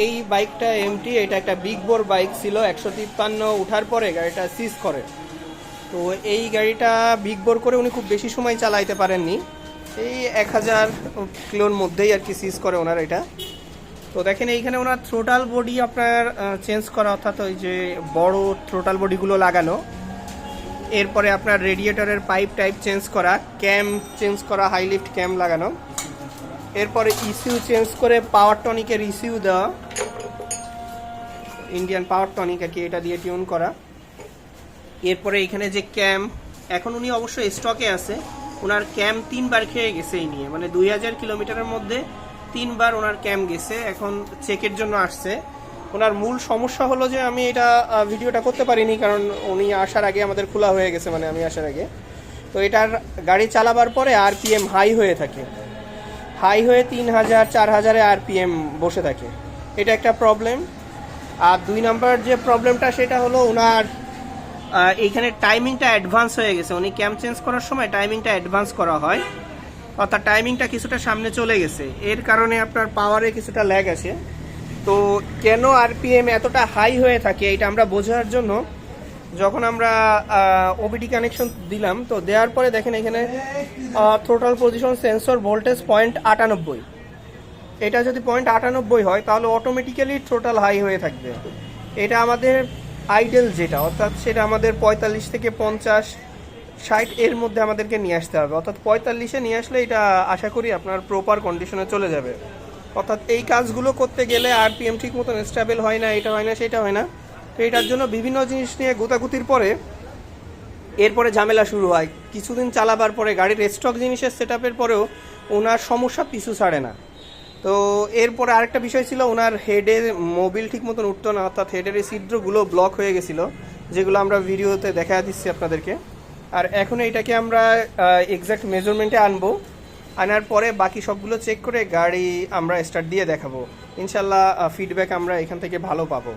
এই বাইকটা এমটি, এটা একটা বিগ বোর বাইক ছিল, 153 উঠার পরে গাড়িটা সিজ করে। তো এই গাড়িটা বিগ বোর করে উনি খুব বেশি সময় চালাইতে পারেননি, এই 1000 কিলোর মধ্যেই আর কি সিজ করে ওনার এটা। তো দেখেন এইখানে ওনার থ্রোটাল বডি আপনার চেঞ্জ করা, অর্থাৎ ওই যে বড় থ্রোটাল বডিগুলো লাগানো, এরপরে আপনার রেডিয়েটরের পাইপ টাইপ চেঞ্জ করা, ক্যাম চেঞ্জ করা, হাই লিফট ক্যাম লাগানো, এরপরে ইসিউ চেঞ্জ করে পাওয়ার টনিকের ইসিউ দেওয়া, ইন্ডিয়ান পাওয়ার টনিক আর কি, এটা দিয়ে টিউন করা। এরপরে এখানে যে ক্যাম, এখন উনি অবশ্যই স্টকে আছে, ওনার ক্যাম 3বার খেয়ে গেছে এই নিয়ে, মানে 2000 কিলোমিটারের মধ্যে 3বার ওনার ক্যাম গেছে, এখন চেকের জন্য আসছে। ওনার মূল সমস্যা হলো যে আমি এটা ভিডিওটা করতে পারিনি, কারণ উনি আসার আগে আমাদের খোলা হয়ে গেছে, মানে আমি আসার আগে। তো এটার গাড়ি চালাবার পরে আরপিএম হাই হয়ে থাকে, হাই হয়ে 3000 4000 আরপিএম বসে থাকে, এটা একটা প্রবলেম। আর 2 নাম্বার যে প্রবলেমটা সেটা হলো ওনার এইখানে টাইমিংটা অ্যাডভান্স হয়ে গেছে, উনি ক্যাম চেঞ্জ করার সময় টাইমিংটা অ্যাডভান্স করা হয়, অর্থাৎ টাইমিংটা কিছুটা সামনে চলে গেছে, এর কারণে আপনার পাওয়ারে কিছুটা ল্যাগ আছে। তো কেন আরপিএম এতটা হাই হয়ে থাকে এটা আমরা বোঝার জন্য যখন আমরা ওবিডি কানেকশন দিলাম, তো দেওয়ার পরে দেখেন এখানে থ্রোটল পজিশন সেন্সর ভোল্টেজ 0.98, এটা যদি 0.98 হয় তাহলে অটোমেটিক্যালি থ্রোটল হাই হয়ে থাকবে। এটা আমাদের আইডেল যেটা, অর্থাৎ সেটা আমাদের 45 থেকে 50 60 এর মধ্যে আমাদেরকে নিয়ে আসতে হবে, অর্থাৎ 45-এ নিয়ে আসলে এটা আশা করি আপনার প্রপার কন্ডিশনে চলে যাবে। অর্থাৎ এই কাজগুলো করতে গেলে আরপিএম ঠিক মতন স্টেবল হয় না, এটা হয় না, সেটা হয় না। তো এটার জন্য বিভিন্ন জিনিস নিয়ে গোতাগুতির পরে এরপরে ঝামেলা শুরু হয়। কিছুদিন চালাবার পরে গাড়ির স্টক জিনিসের সেটআপের পরেও ওনার সমস্যা পিছু ছাড়ে না। তো এরপরে আরেকটা বিষয় ছিল, ওনার হেডের মোবিল ঠিক মতন উঠতো না, অর্থাৎ হেডের এই ছিদ্রগুলো ব্লক হয়ে গেছিলো, যেগুলো আমরা ভিডিওতে দেখা দিচ্ছি আপনাদেরকে। আর এখন এইটাকে আমরা এক্স্যাক্ট মেজারমেন্টে আনবো, আনার পরে বাকি সবগুলো চেক করে গাড়ি আমরা স্টার্ট দিয়ে দেখাবো, ইনশাল্লাহ ফিডব্যাক আমরা এখান থেকে ভালো পাবো।